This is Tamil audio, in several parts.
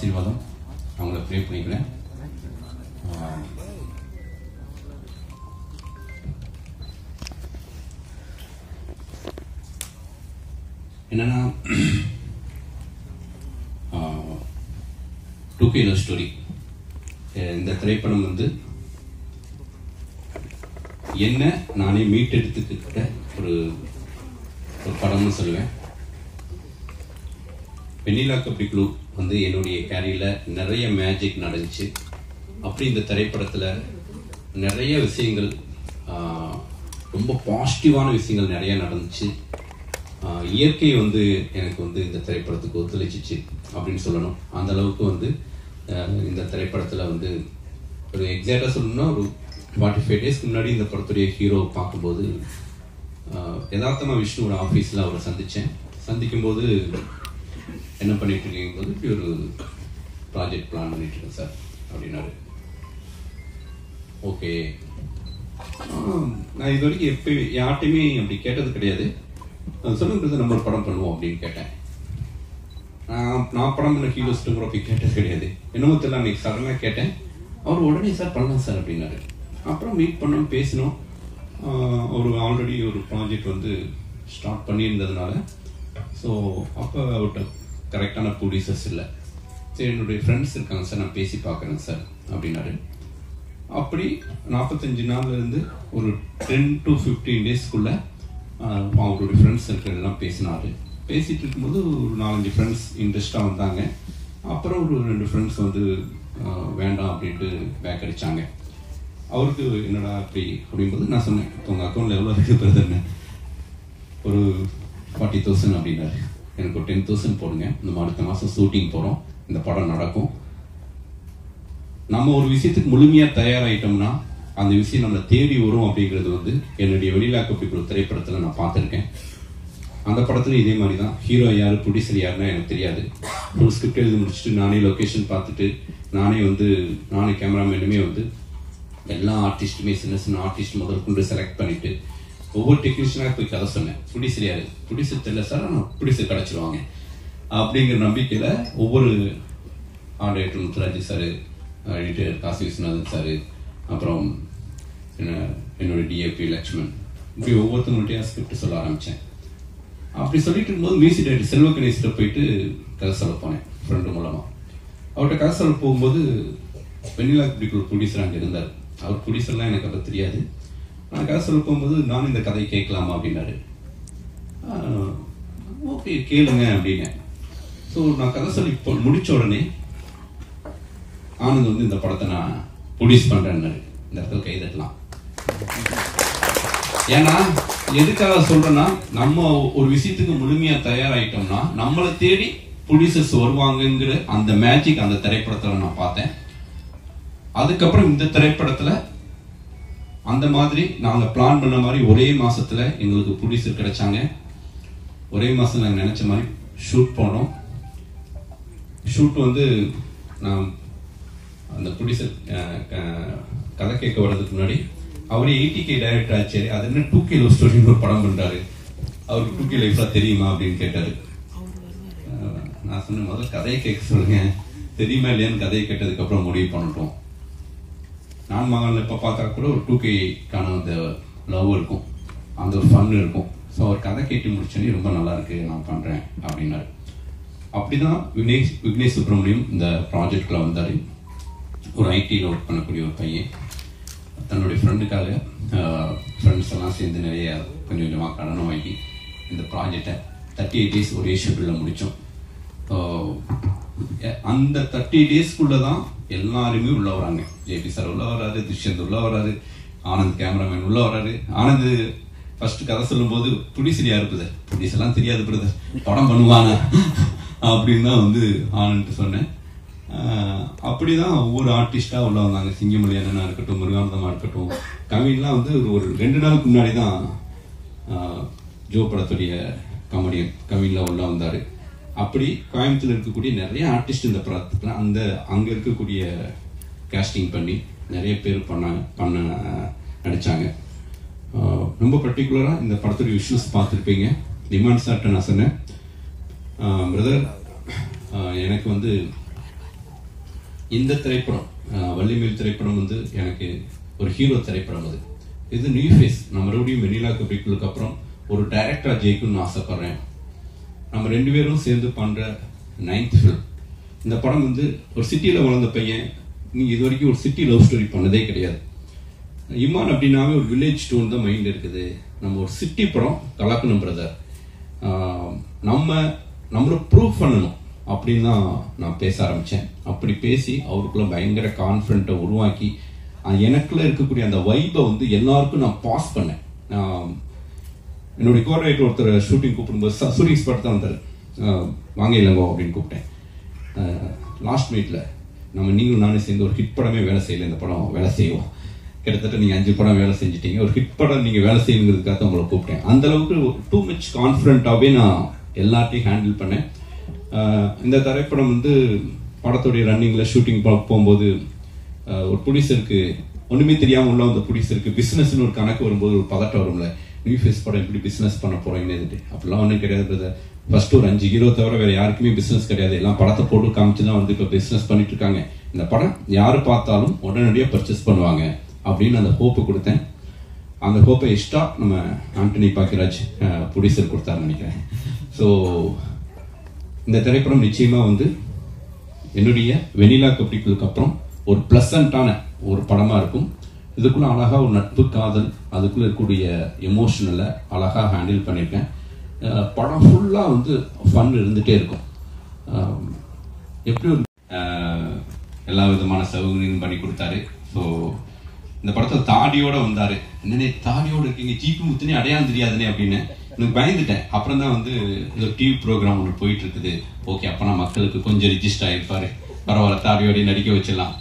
ஆசீர்வாதம். அவங்கள ப்ரே பண்ணிக்கிறேன். என்னன்னா 2K லவ் ஸ்டோரி இந்த திரைப்படம் வந்து என்ன நானே மீட்டெடுத்துக்கிட்ட ஒரு படம்னு சொல்லுவேன். வெண்ணிலா கபடி குழு வந்து என்னுடைய கேரியரில் நிறைய மேஜிக் நடந்துச்சு. அப்படி இந்த திரைப்படத்தில் நிறைய விஷயங்கள், ரொம்ப பாசிட்டிவான விஷயங்கள் நிறைய நடந்துச்சு. இயற்கை வந்து எனக்கு வந்து இந்த திரைப்படத்துக்கு ஒத்துழைச்சிச்சு அப்படின்னு சொல்லணும். அந்த அளவுக்கு வந்து இந்த திரைப்படத்தில் வந்து ஒரு எக்ஸாக்டாக சொல்லணும்னா ஒரு 45 டேஸ்க்கு முன்னாடி இந்த படத்துடைய ஹீரோ பார்க்கும்போது யதார்த்தமாக விஷ்ணுவோட ஆஃபீஸில் அவரை சந்திக்கும்போது என்ன பண்ணிட்டு இருக்கீங்க போது இப்படி ஒரு ப்ராஜெக்ட் பிளான் பண்ணிட்டு இருக்கேன் சார் அப்படின்னாரு. ஓகே, நான் இது வரைக்கும் எப்போ யார்ட்டையுமே அப்படி கேட்டது கிடையாது. சொல்லுங்கிறது நம்ம ஒரு படம் பண்ணுவோம் அப்படின்னு கேட்டேன். நான் படம் பண்ண ஹீரோ ஸ்டோகிராஃபி கேட்டது கிடையாது. என்னமோ தெரியல, அன்னைக்கு சடனாக கேட்டேன். அவர் உடனே சார் பண்ணலாம் சார் அப்படின்னாரு. அப்புறம் மீட் பண்ணோம், பேசினோம். ஒரு ஆல்ரெடி ஒரு ப்ராஜெக்ட் வந்து ஸ்டார்ட் பண்ணியிருந்ததுனால ஸோ அப்போ அவர்கிட்ட கரெக்டான ப்ரொடியூசர்ஸ் இல்லை. சரி, என்னுடைய ஃப்ரெண்ட்ஸ் இருக்காங்க சார், நான் பேசி பார்க்குறேன் சார் அப்படின்னாரு. அப்படி 45 நாள்லேருந்து ஒரு 10 to 15 டேஸ்க்குள்ளே அவருடைய ஃப்ரெண்ட்ஸ் இருக்கிறதெல்லாம் பேசினார். பேசிகிட்டு இருக்கும்போது ஒரு 4-5 ஃப்ரெண்ட்ஸ் இன்ட்ரெஸ்டாக வந்தாங்க. அப்புறம் ஒரு 2 ஃப்ரெண்ட்ஸ் வந்து வேண்டாம் அப்படின்ட்டு பேக் அடித்தாங்க. அவருக்கு என்னடா அப்படி அப்படிங்கும்போது நான் சொன்னேன், உங்கள் அக்கௌண்ட்டில் எவ்வளோ இருக்குது பிரதர்னு. ஒரு 40,000 அப்படின்னாரு. எனக்கு ஒரு 10,000 போடுங்க, இந்த அடுத்த மாதம் ஷூட்டிங் போகிறோம், இந்த படம் நடக்கும். நம்ம ஒரு விஷயத்துக்கு முழுமையாக தயாராகிட்டோம்னா அந்த விஷயம் நம்மளை தேடி வரும் அப்படிங்கிறது வந்து என்னுடைய வெண்ணிலா கபடி குழு திரைப்படத்தில் நான் பார்த்துருக்கேன். அந்த படத்துல இதே மாதிரி தான். ஹீரோ யார், ப்ரொடியூசர் யாருன்னா எனக்கு தெரியாது. ஃபுல் ஸ்கிரிப்ட் எழுதி முடிச்சுட்டு நானே லொக்கேஷன் பார்த்துட்டு நானே கேமராமேனுமே வந்து எல்லா ஆர்டிஸ்ட்டுமே சின்ன ஆர்டிஸ்ட் முதல் கொண்டு செலக்ட் பண்ணிட்டு ஒவ்வொரு டெக்னீஷியனாக போய் கதை சொன்னேன். ப்ரொடியூசர் யாரு, ப்ரொடியூசர் தெரியல சார், ஆனால் ப்ரொடியூசர் கிடச்சிருவாங்க அப்படிங்கிற நம்பிக்கையில் ஒவ்வொரு order Muthuraj sir, editor Kasi Viswanathan sir, அப்புறம் என்னோட டிஏபி லக்ஷ்மண், இப்படி ஒவ்வொருத்தவங்கள்ட்டையும் ஸ்கிரிப்ட் சொல்ல ஆரம்பித்தேன். அப்படி சொல்லிட்டு இருக்கும்போது மியூசிக் டைரக்டர் செல்வ கணேசில் போயிட்டு கதை சொல்ல போனேன் ஃப்ரெண்டு மூலமாக. அவர்கிட்ட கதை சொல்ல போகும்போது வெண்ணிலா கபடி குழு ப்ரொடியூசர் அங்கே இருந்தார். அவர் ப்ரொடியூசர்லாம் எனக்கு அதை தெரியாது. நான் கதை சொல்ல போகும்போது நானும் இந்த கதையை கேட்கலாமா அப்படின்னாரு. ஓகே கேளுங்க அப்படின்னேன். ஸோ நான் கதை சொல்லி முடிச்ச உடனே ஆனந்த் வந்து இந்த படத்தை நான் ப்ரொடியூஸ் பண்ணுறேன்னாரு. இந்த இடத்துல கைதட்டலாம். ஏன்னா எதுக்காக சொல்றேன்னா, நம்ம ஒரு விஷயத்துக்கு முழுமையா தயாராயிட்டோம்னா நம்மளை தேடி ப்ரொடியூசர்ஸ் வருவாங்கங்கிற அந்த மேஜிக் அந்த திரைப்படத்துல நான் பார்த்தேன். அதுக்கப்புறம் இந்த திரைப்படத்துல அந்த மாதிரி நாங்க பிளான் பண்ண மாதிரி ஒரே மாசத்துல எங்களுக்கு ப்ரொடியூசர் கிடைச்சாங்க. ஒரே மாசம் நாங்க நினைச்ச மாதிரி ஷூட் போனோம். ஷூட் வந்து நான் அந்த ப்ரொடியூசர் கதை கேட்க வர்றதுக்கு முன்னாடி அவரே 80K டைரக்டர் ஆச்சு. அது என்ன 2K லவ் ஸ்டோரின்னு ஒரு படம் பண்றாரு, அவருக்கு 2K லைஃப்ல தெரியுமா அப்படின்னு கேட்டாரு. நான் சொன்ன முதல்ல கதையை கேட்க சொல்லுங்க, தெரியுமா இல்லையான்னு கதையை கேட்டதுக்கு அப்புறம் முடிவு பண்ணட்டும். நான் மகன்ல இப்ப பார்த்தா கூட ஒரு 2Kக்கான அந்த லவ் இருக்கும், அந்த ஒரு ஃபன் இருக்கும். ஸோ அவர் கதை கேட்டு முடிச்சோன்னே ரொம்ப நல்லா இருக்கு, நான் பண்றேன் அப்படின்னாரு. அப்படிதான் விக்னேஷ் சுப்ரமணியம் இந்த ப்ராஜெக்ட்ல வந்தாரு. ஒரு ஐடியில் ஒர்க் பண்ணக்கூடிய ஒரு பையன் தன்னுடைய ஃப்ரெண்டுக்காக ஃப்ரெண்ட்ஸ் எல்லாம் சேர்ந்து நிறைய கொஞ்சம் கொஞ்சமாக கடனும் வாங்கி இந்த ப்ராஜெக்டை 38 டேஸ் ஒரே ஷெட்யூலில் முடித்தோம். அந்த 30 டேஸ்க்குள்ளே தான் எல்லாருமே உள்ள வராங்க. ஜேபி சார் உள்ள வராரு, துஷ்யந்த் உள்ள வராரு, ஆனந்த் கேமராமேன் உள்ள வராரு. ஆனந்த் ஃபர்ஸ்ட் கதை சொல்லும்போது ப்ரொடியூசர் யாரு பிரதர், ப்ரொடியூசர்லாம் தெரியாது பிரதர், படம் பண்ணுவாங்க அப்படின்னு தான் வந்து ஆனந்த் சொன்னேன். அப்படிதான் ஒவ்வொரு ஆர்டிஸ்டா உள்ள வந்தாங்க. சிங்கமொழி அண்ணனா இருக்கட்டும், முருகானந்தமா இருக்கட்டும், கவின்லாம் வந்து ஒரு 2 நாளுக்கு முன்னாடி தான் ஜோ படத்துடைய காமெடியன் கவின்ல உள்ள வந்தாரு. அப்படி கோயம்புத்தூர்ல இருக்கக்கூடிய நிறைய ஆர்டிஸ்ட் இந்த படத்துல அங்க இருக்கக்கூடிய கேஸ்டிங் பண்ணி நிறைய பேர் பண்ண நடிச்சாங்க. ரொம்ப பர்டிகுலரா இந்த படத்துடைய விஷுவல்ஸ் பார்த்துருப்பீங்க. டிமாண்ட் சார்ட்ட நான் சொன்னேன், பிரதர் எனக்கு வந்து இந்த திரைப்படம் வள்ளிமேல் திரைப்படம் வந்து எனக்கு ஒரு ஹீரோ திரைப்படம். இது நியூ ஃபேஸ். நம்ம மறுபடியும் வெண்ணிலா கபிக்குளுக்கு அப்புறம் ஒரு டைரக்டரா ஜெயிக்கணும்னு ஆசைப்படுறேன். நம்ம 2 பேரும் சேர்ந்து பண்ற 9th ஃபிலிம். இந்த படம் வந்து ஒரு சிட்டியில வளர்ந்த பையன், நீங்க இது வரைக்கும் ஒரு சிட்டி லவ் ஸ்டோரி பண்ணதே கிடையாது. இமான் அப்படின்னாவே ஒரு வில்லேஜ் டோன் தான் மைண்ட் இருக்குது. நம்ம ஒரு சிட்டி படம் கலக்கணும் பிரதர், நம்மள ப்ரூவ் பண்ணணும் அப்படின்னு தான் நான் பேச ஆரம்பித்தேன். அப்படி பேசி அவருக்குள்ள பயங்கர கான்ஃபிடென்ட்டை உருவாக்கி எனக்குள்ள இருக்கக்கூடிய அந்த வைப்பை வந்து எல்லாருக்கும் நான் பாஸ் பண்ணேன். என்னுடைய கோஆர்டினேட்டர் ஒருத்தர் ஷூட்டிங் கூப்பிடும்போது ஷூட்டிங் ஸ்பாட் தான் வந்தார். வாங்க இல்லைங்கோ அப்படின்னு கூப்பிட்டேன். லாஸ்ட் மினிட்ல நீங்களும் நானும் சேர்ந்து ஒரு ஹிட் படமே வேலை செய்யலை, இந்த படம் வேலை செய்வோம், கிட்டத்தட்ட நீங்கள் 5 படம் வேலை செஞ்சிட்டீங்க, ஒரு ஹிட் படம் நீங்கள் வேலை செய்யணுங்கிறதுக்காக உங்களை கூப்பிட்டேன். அந்த அளவுக்கு டூ மச் கான்ஃபிடென்ட்டாகவே நான் எல்லாத்தையும் ஹேண்டில் பண்ணேன். இந்த திரைப்படம் வந்து படத்துடைய ரன்னிங்கில் ஷூட்டிங் போகும்போது ஒரு ப்ரொடியூசருக்கு ஒன்றுமே தெரியாமல் உள்ள அந்த ப்ரொடியூசருக்கு பிஸ்னஸ்னு ஒரு கணக்கு வரும்போது ஒரு பதட்டம் வரும்ல, நியூ ஃபேஸ் படம் எப்படி பிஸ்னஸ் பண்ண போகிறீங்கன்னு. அப்படிலாம் ஒன்றும் கிடையாது. ஃபர்ஸ்ட் ஒரு 5 ஹீரோ தவிர வேற யாருக்குமே பிஸ்னஸ் கிடையாது. எல்லாம் படத்தை போட்டு காமிச்சு தான் வந்து இப்போ பிஸ்னஸ் பண்ணிட்டு இருக்காங்க. இந்த படம் யாரு பார்த்தாலும் உடனடியாக பர்ச்சேஸ் பண்ணுவாங்க அப்படின்னு அந்த ஹோப்பு கொடுத்தேன். அந்த ஹோப்பை எக்ஸ்ட்ரா நம்ம ஆண்டனி பாக்கியராஜ் ப்ரொடியூசர் கொடுத்தாருன்னு நினைக்கிறேன். ஸோ இந்த திரைப்படம் நிச்சயமா வந்து என்னுடைய வெண்ணிலா கபிக்குளுக்கு அப்புறம் ஒரு பிளசண்டான ஒரு படமா இருக்கும். இதுக்குள்ள அழகா ஒரு நட்பு, காதல், அதுக்குள்ள இருக்கக்கூடிய எமோஷனலை அழகா ஹேண்டில் பண்ணியிருக்கேன். படம் ஃபுல்லா வந்து ஃபன் இருந்துட்டே இருக்கும். எப்படி ஒரு எல்லா விதமான சௌகரியம் பண்ணி கொடுத்தாரு. ஸோ இந்த படத்தில் தாடியோட வந்தாரு. என்னன்னே தாடியோட இருக்கீங்க, ஜிபி முத்துனே அடையாளம் தெரியாதுனே அப்படின்னு எனக்கு பயந்துட்டேன். அப்புறம் தான் வந்து இந்த டிவி ப்ரோக்ராம் ஒன்று போயிட்டு இருக்குது. ஓகே, அப்போனா மக்களுக்கு கொஞ்சம் ரிஜிஸ்டர் ஆகிருப்பாரு, பரவாயில்ல தாடியோடய நடிக்க வச்சிடலாம்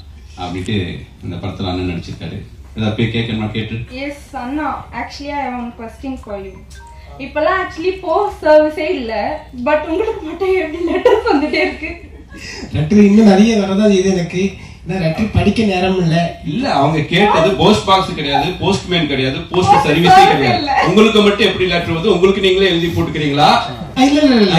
அப்படின்ட்டு இந்த படத்தில் அண்ணன் நடிச்சிருக்காரு. ஏதாவது போய் கேட்கணுமா? கேட்டு எஸ் அண்ணா, actually I have one question for you. இப்போலாம் ஆக்சுவலி போஸ்ட் சர்வீஸே இல்லை, பட் உங்களுக்கு மட்டும் எப்படி லெட்டர்ஸ் வந்துட்டே இருக்கு? லெட்டர் இன்னும் நிறைய வரதான் இது எனக்கு. லெட்டர் படிக்க நேரம் இல்ல. அவங்க கேட்டது போஸ்ட் பாக்ஸ் கிடையாது, போஸ்ட்மேன் கிடையாது, போஸ்ட் சர்வீஸே கிடையாது. உங்களுக்கு மட்டும் எப்படி லெட்டர் வந்து உங்களுக்கு நீங்களே எழுதி போட்டுக்கிறீங்களா? இல்ல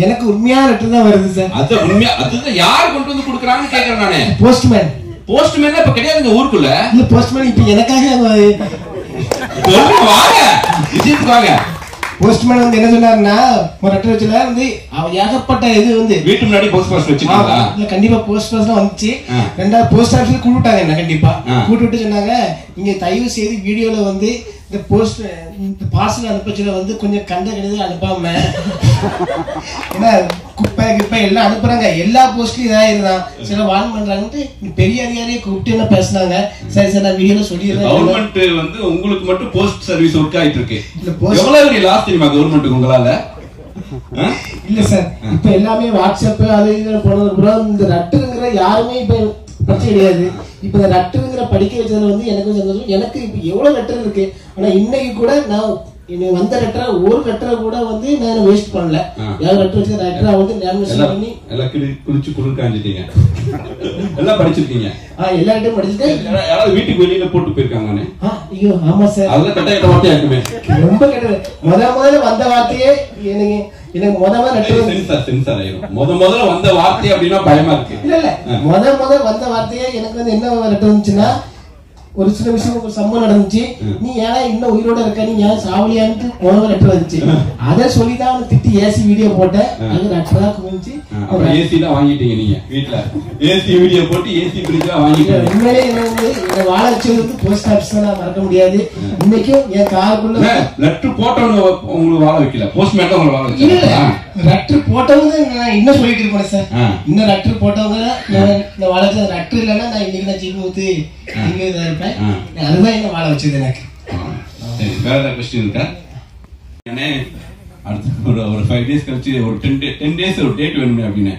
எனக்கு உண்மையான லெட்டர் தான் வருது சார். அது உண்மையா? அதுதான் யார் கொண்டு வந்து கொடுக்குறாங்கன்னு கேக்குறேன் நானே. போஸ்ட்மேன். போஸ்ட்மேன் இப்ப கிடையாதுங்க ஊருக்குள்ள. இல்ல போஸ்ட்மேன் இப்ப எனக்காக வாங்க விஜயத்துக்கு வாங்க. போஸ்ட்மேன் வந்து என்ன சொன்னாருன்னா, ஒரு லெட்டர் வச்சுல வந்து ஏகப்பட்ட இது வந்து வீட்டு முன்னாடி போஸ்ட் பாக்ஸ் வச்சிருக்காங்க. இல்ல கண்டிப்பா போஸ்ட் பாக்ஸ் தான் வந்துச்சு. ரெண்டாவது போஸ்ட் ஆஃபீஸ் கூப்பிட்டாங்க என்ன, கண்டிப்பா கூப்பிட்டு சொன்னாங்க, நீங்க தயவு செய்து வீடியோல வந்து இந்த போஸ்ட் பார்சல் அனுப்பச்சுல வந்து கொஞ்சம் கண்ட கெடுதல் அனுப்பாம, ஏன்னா குப்பை கிப்பை எல்லாம் அனுப்புறாங்க, எல்லா போஸ்ட்லயும் இதாக இருந்தான் சில வான் பண்றாங்கன்ட்டு பெரிய அதிகாரியை கூப்பிட்டு என்ன பேசினாங்க. சரி சார் நான் வீடியோல சொல்லிடுறேன். கவர்மெண்ட் வந்து உங்களுக்கு மட்டும் போஸ்ட் சர்வீஸ் ஒர்க் ஆயிட்டு இருக்கு. எவ்வளவு லாஸ் தெரியுமா கவர்மெண்ட்டுக்கு உங்களால? இல்ல சார், இப்ப எல்லாமே வாட்ஸ்அப் அது இதுல போனது. இந்த லெட்டருங்கிற யாருமே இப்ப பிரச்சனை கிடையாது. இப்ப இந்த லெட்டருங்கிற படிக்க வச்சதுல வந்து எனக்கு சந்தோஷம். எனக்கு இப்ப எவ்வளவு லெட்டர் இருக்கு, ஆனா இன்னைக்கு கூட நான் வந்த லெட்டரை ஒரு லெட்டரை கூட வந்து நான் வேஸ்ட் பண்ணல. யாரும் லெட்டர் வச்சு லெட்டரை வந்து லேமினேஷன் பண்ணி எல்லாம் குளிச்சு குளிர்காஞ்சிட்டீங்க. எல்லாம் படிச்சிருக்கீங்க? எல்லா லெட்டரும் படிச்சுட்டேன். யாராவது வீட்டுக்கு வெளியில போட்டு போயிருக்காங்கன்னு? ஐயோ ஆமா சார், அதெல்லாம் கட்டாய வார்த்தையா இருக்குமே. ரொம்ப கெட்டது. முதல்ல வந்த வார்த்தையே எனக்கு முதல்ல வந்த வார்த்தை அப்படின்னா பயமா இருக்கு. இல்ல முதல் வந்த வார்த்தையே எனக்கு வந்து என்ன லெட்டர் வந்துச்சுன்னா, ஒரு சில விஷயம் ஒரு சம்பவம் நடந்துச்சு, நீ ஏன்னா இன்னும் உயிரோட இருக்க, நீ ஏன் சாவலியான்ட்டு முதல்ல லெட்டர் வந்துச்சு. அதை சொல்லிதான் அவனை திட்டி ஏசி வீடியோ போட்டேன். அது லெட்டரா குமிச்சு ஏசி தான் வாங்கிட்டீங்க நீங்க வீட்டுல. ஏசி வீடியோ போட்டு ஏசி பிரிட்ஜ் வாங்கிட்டீங்க. உண்மையிலே என்ன வந்து என்னை வாழ வச்சது வந்து போஸ்ட் ஆபீஸ் தான் மறக்க முடியாது. இன்னைக்கும் என் காருக்குள்ள லெட்டர் போட்டவங்க உங்களுக்கு வாழ வைக்கல, போஸ்ட்மேன் தான் உங்களை வாழ வைக்கல. லெட்டர் போட்டவங்க நான் இன்னும் சொல்லிட்டு இருப்பேன் சார். இன்னும் லெட்டர் போட்டவங்க நான் வாழ வச்சது. லெட்டர் இல்லைன்னா நான் இன்னைக்கு நான் ஜிபி ஊத்து இங்க இதாக இருப்பேன். அதுதான் என்ன வாழ வச்சது எனக்கு. வேற ஏதாவது கொஸ்டின் இருக்கா? அடுத்து ஒரு 5 days கழிச்சு ஒரு 10 days ஒரு டேட் வேணுமே அப்படின்னு.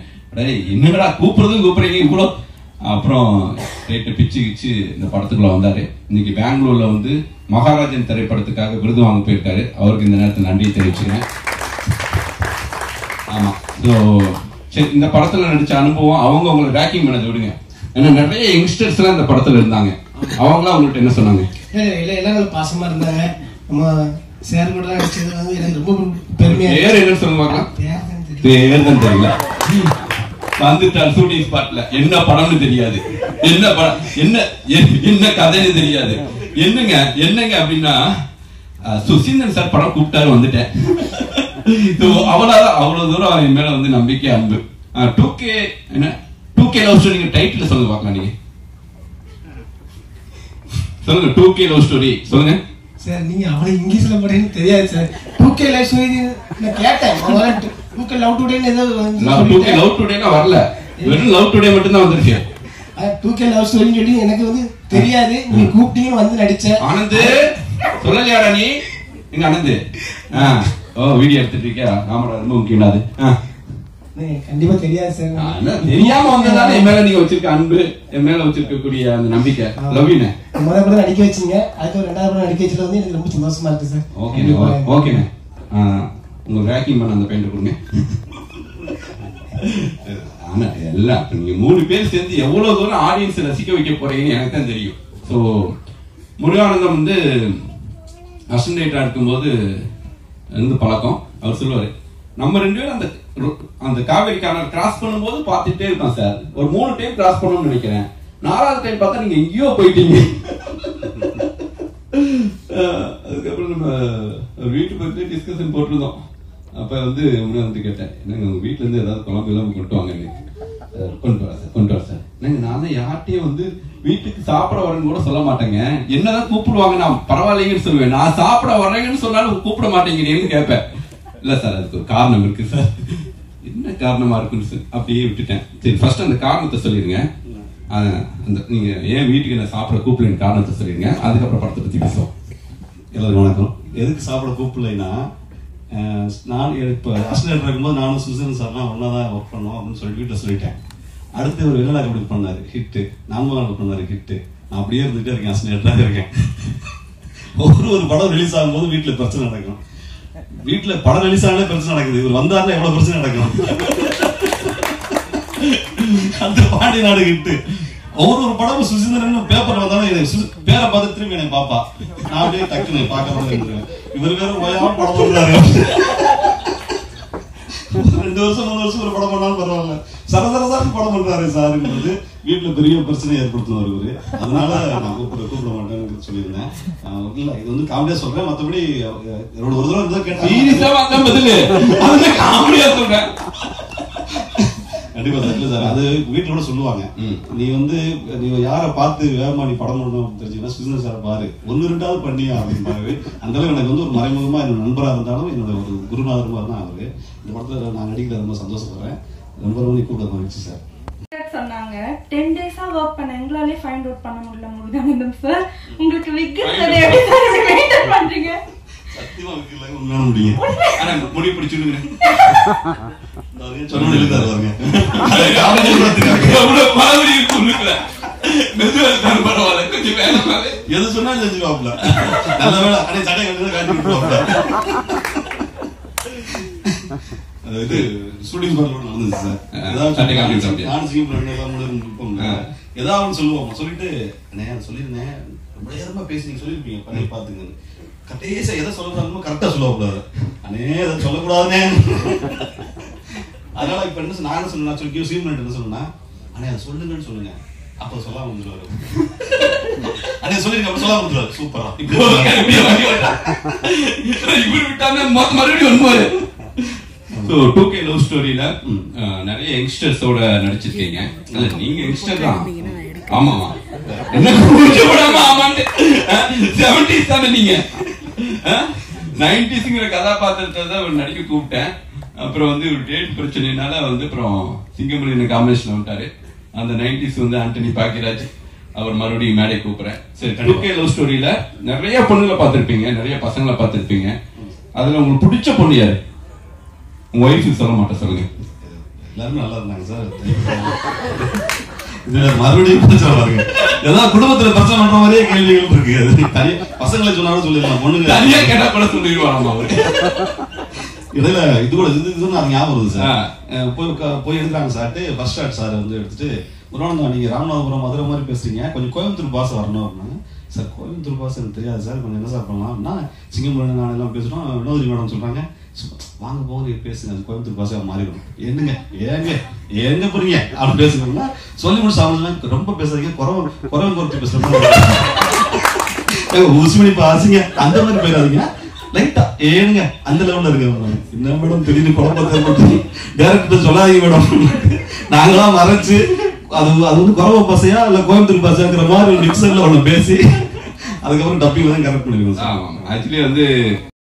என்னடா கூப்பிடுறீங்க இவ்வளோ. அப்புறம் டேட்டை பிச்சு கிச்சு இந்த படத்துக்குள்ள வந்தாரு. இன்னைக்கு பெங்களூர்ல வந்து மகாராஜன் திரைப்படத்துக்காக விருது வாங்க போயிருக்காரு. அவருக்கு இந்த நேரத்தில் நன்றி தெரிவிச்சுக்கிறேன். ஆமா, சரி, இந்த படத்துல நடிச்ச அனுபவம் அவங்க உங்களுக்கு பேக்கிங் பண்ணதை விடுங்க. ஏன்னா நிறைய யங்ஸ்டர்ஸ் எல்லாம் இந்த படத்துல இருந்தாங்க. அவங்களாம் அவங்கள்ட்ட என்ன சொன்னாங்க? எல்லாரும் பாசமா இருந்தாங்க. நம்ம சேர் கூட நடிச்சது வந்து எனக்கு ரொம்ப பெருமையா. பேர் என்னன்னு சொல்லுவாங்க? பேர் தான் தெரியல. வந்துட்டார் ஷூட்டிங் ஸ்பாட்ல. என்ன படம்னு தெரியாது, என்ன படம் என்ன கதைன்னு தெரியாது. என்னங்க அப்படின்னா சுசீந்திரன் சார் படம் கூப்பிட்டாரு, வந்துட்டேன். அவ்வளவு தூரம் என் மேல வந்து நம்பிக்கை, அன்பு. 2K என்ன 2K லவ் ஸ்டோரி டைட்டில் சொல்லுங்க பார்க்கலாம். நீங்க சொல்லுங்க 2K லவ் ஸ்டோரி சொல்லுங்க சார். நீங்க அவ்வளவு இங்கிலீஷ்ல படின்னு தெரியாது சார். 2K லவ் ஸ்டோரி நான் கேட்டேன். 2K லவ் டுடேன்னு ஏதோ 2K லவ் டுடேனா வரல, வெறும் லவ் டுடே மட்டும் தான் வந்திருக்கு. 2K லவ் ஸ்டோரின்னு சொல்லி எனக்கு வந்து தெரியாது. நீங்க கூப்பிட்டீங்க வந்து நடிச்சேன். ஆனந்த் சொல்லலையாடா நீ? எங்க ஆனந்த்? வீடியோ எடுத்துட்டு இருக்கியா? ஆமாடா, ரொம்ப முக்கியம் அது. கண்டிப்பா தெரியாது சார். தெரியாம வந்ததால என் மேல நீங்க வச்சிருக்க அன்பு, என் மேல வச்சிருக்கக்கூடிய அந்த நம்பிக்கை. லவ்யூனே முதல் படம் நடிக்க வச்சீங்க, அதுக்கு ஒரு 2வது படம் நடிக்க வச்சது வந்து எனக்கு ரொம்ப சந்தோஷமா இருக்கு சார். ஓகேண்ணே. உங்க வேக்கிங் பண்ண அந்த பெயிண்ட் கொடுங்க. ஆனா எல்லாம் நீங்க 3 பேர் சேர்ந்து எவ்வளவு தூரம் ஆடியன்ஸ் ரசிக்க வைக்க போறீங்கன்னு எனக்கு தான் தெரியும். ஸோ முருகானந்தம் வந்து அசிஸ்டன்டா இருக்கும்போது இருந்து பழக்கம். அவர் சொல்லுவாரு, நம்ம 2 பேரும் அந்த காவேரி கார்னர் கிராஸ் பண்ணும்போது பார்த்துட்டே இருக்கோம் சார். ஒரு 3 டைம் கிராஸ் பண்ணணும்னு நினைக்கிறேன். 4வது டைம் பார்த்தா நீங்க எங்கேயோ போயிட்டீங்க. அதுக்கப்புறம் நம்ம வீட்டு பத்தி டிஸ்கஷன் போட்டிருந்தோம். அப்ப வந்து வந்து கேட்டேன், என்னங்க உங்க வீட்டுல இருந்து ஏதாவது குழம்பு இல்லாம கொண்டு வாங்க. கொண்டு வர சார். என்னங்க நான் தான் யார்ட்டையும் வந்து வீட்டுக்கு சாப்பிட வரேன்னு கூட சொல்ல மாட்டேங்க. என்னதான் கூப்பிடுவாங்க, நான் பரவாயில்லைங்கன்னு சொல்லுவேன். நான் சாப்பிட வரேங்கன்னு சொன்னாலும் கூப்பிட மாட்டேங்கிறேன்னு கேட்பேன். இல்ல சார், அதுக்கு ஒரு காரணம் இருக்கு சார். என்ன காரணமா இருக்குன்னு சார் அப்படியே விட்டுட்டேன். சரி, ஃபர்ஸ்ட் அந்த காரணத்தை சொல்லிருங்க. அந்த நீங்க ஏன் வீட்டுக்கு என்ன சாப்பிட கூப்பிடலன்னு காரணத்தை சொல்லிருங்க. அதுக்கப்புறம் படத்தை பத்தி பேசுவோம். எல்லாருக்கும் வணக்கம். எதுக்கு சாப்பிட கூப்பிடலைன்னா, நான் இப்போ அசிஸ்டன்ட் இருக்கும்போது நானும் சுசன் சார்லாம் ஒன்னா தான் ஒர்க் பண்ணோம் அப்படின்னு சொல்லிட்டு வீட்டில் சொல்லிட்டேன். அடுத்து ஒரு வெள்ளை கபடி பண்ணாரு ஹிட்டு, நாமக்கல் பண்ணாரு ஹிட்டு. நான் அப்படியே இருந்துகிட்டே இருக்கேன், அசிஸ்டன்டாக இருக்கேன். ஒரு படம் ரிலீஸ் ஆகும்போது வீட்டில் பிரச்சனை நடக்கும். வீட்டில் படம் ரிலீஸ் ஆனாலே பிரச்சனை நடக்குது. இவர் வந்தாருன்னா எவ்வளவு பிரச்சனை நடக்கும். அந்த பாண்டி நாடு ஹிட்டு. ஒவ்வொரு படமும் சுசீந்திரன் பேப்பர் வந்தாலும் பேரை பார்த்து திரும்பி எனக்கு பாப்பா. நான் அப்படியே டக்குன்னு பார்க்க இவர் வேற ஓயாம படம் பண்றாரு. 2 வருஷம் 3 வருஷம் ஒரு படம் பண்ணாலும் பரவாயில்ல, சரசரசாரி படம் பண்றாரு சாருங்கிறது வீட்டுல பெரிய பிரச்சனை ஏற்படுத்தினார் இவரு. அதனால நான் கூப்பிட மாட்டேன்னு சொல்லியிருந்தேன். இல்ல, இது வந்து காமெடியா சொல்றேன். மற்றபடி ஒரு தடவை இருந்தா கேட்டேன். கண்டிப்பா சார். இல்ல சார், அது வீட்டுல கூட சொல்லுவாங்க, நீ வந்து நீ யாரை பார்த்து வேகமா நீ படம் பண்ணணும் தெரிஞ்சுன்னா சுசீந்திரன் சார் பாரு, 1-2வது பண்ணியா அப்படின்னு. அந்த அளவு எனக்கு வந்து ஒரு மறைமுகமா என்னோட நண்பரா இருந்தாலும் என்னோட ஒரு குருநாதரமா தான் அவரு. இந்த படத்துல நான் நடிக்கிற ரொம்ப சந்தோஷப்படுறேன். ரொம்ப ரொம்ப கூப்பிட மகிழ்ச்சி சார். சொன்னாங்க 10 டேஸா வர்க் பண்ண எங்களாலே ஃபைண்ட் அவுட் பண்ண முடியல. முருகானந்தம் சார், உங்களுக்கு விக்கிறது எப்படி சார் மெயின்டைன் பண்றீங்க? சத்தியமா விக்கல, உண்மையான முடியும். ஆனா முடி பிடிச்சிடுங்க. சொன்ன எழுதாரு பாருங்க. எது சொன்னாலும் செஞ்சுவாப்ல. நல்ல வேலை அன்னை சட்டை கட்டு காட்டி. இது ஸ்டூடியோ நடந்துச்சு சார். ஏதாவது சொல்லுவோம். சொல்லிட்டு சொல்லிருந்தேன், ரொம்ப நேரமா பேசி நீங்க சொல்லிருப்பீங்க, பண்ணி பாத்துங்க. கடைசியா எதை சொல்லக்கூடாதுன்னு கரெக்டா சொல்லக்கூடாது. அண்ணே அதை சொல்லக்கூடாதுனே. அதனால இப்ப என்ன நான் சொன்னா சொல்லி சீமன் என்ன சொன்னா, அண்ணே அதை சொல்லுங்கன்னு சொல்லுங்க. அப்ப சொல்லாம வந்துருவாரு. அண்ணே சொல்லிருங்க, அப்ப சொல்லாம வந்துருவாரு. சூப்பரா இப்படி விட்டாங்க மறுபடியும் ஒன்றுவாரு. 2K லவ் ஸ்டோரியில நிறைய யங்ஸ்டர்ஸோட நடிச்சிருக்கீங்க. நீங்க யங்ஸ்டர் தான். ஆமாமா, என்ன ஆமாண்டு 70s தானே நீங்க. 90ஸ்ங்கிற கதாபாத்திரத்தை தான் நடிக்க கூப்பிட்டேன். அப்புறம் வந்து ஒரு டேட் பிரச்சனைனால வந்து அப்புறம் சிங்கமணி காம்பினேஷன் வந்துட்டாரு. அந்த 90s வந்து ஆண்டனி பாக்கியராஜ் அவர் மறுபடியும் மேடை கூப்பிடுறேன். சரி, 2K லவ் ஸ்டோரியில நிறைய பொண்ணுங்களை பார்த்திருப்பீங்க, நிறைய பசங்களை பார்த்திருப்பீங்க. அதுல உங்களுக்கு பிடிச்ச பொண்ணு யாரு? உங்க ஒய்ஃபுக்கு சொல்ல மாட்டேன், சொல்லுங்க. எல்லாருமே நல்லா இருந்தாங்க சார். இதுல மறுபடியும் பிரச்சனை பாருங்க. ஏதாவது குடும்பத்துல பிரச்சனை பண்ற மாதிரியே கேள்விகள் இருக்கு. அது பசங்களை சொன்னாலும் சொல்லிடலாம், பொண்ணுங்க தனியா கேட்டா கூட சொல்லிடுவாங்க அவரு. இடையில இது கூட இது ஞாபகம் வருது சார். போய் எடுக்கிறாங்க சார்ட்டு. ஃபர்ஸ்ட் ஷாட் சார் வந்து எடுத்துட்டு, முருகானந்தம் நீங்க ராமநாதபுரம் மதுரை மாதிரி பேசுறீங்க, கொஞ்சம் கோயம்புத்தூர் பாச வரணும் அப்படின்னா, சார் கோயம்புத்தூர் பாஸ் எனக்கு தெரியாது சார், கொஞ்சம் என்ன சார் பண்ணலாம்னா சிங்கம்பரம் நான் எல்லாம் பேசுகிறோம். வினோதி மேடம் சொல்கிறாங்க வாங்க போங்க பேசுங்க, அது கோயம்புத்தூர் பாஸாக மாறிடும். என்னங்க எங்க போறீங்க அப்படி பேசுங்கன்னா சொல்லி முடிச்சு அவங்க ரொம்ப பேசுறீங்க, குறவன் குறைச்சி பேசுறேன் உசுமணி பாசிங்க அந்த மாதிரி போயிடாதீங்க, லைட்டா ஏனுங்க அந்த லெவல்ல இருக்கு. என்ன மேடம் திடீர்னு குழப்பத்தை டேரக்டர் சொல்லாதீங்க மேடம், நாங்களாம் மறைச்சு அது வந்து குறவ பசையா இல்ல கோயம்புத்தூர் பசங்கிற மாதிரி ஒரு மிக்சர்ல ஒண்ணு பேசி அதுக்கப்புறம் டப்பிங் தான் கரெக்ட் பண்ணிருக்கோம். ஆக்சுவலி வந்து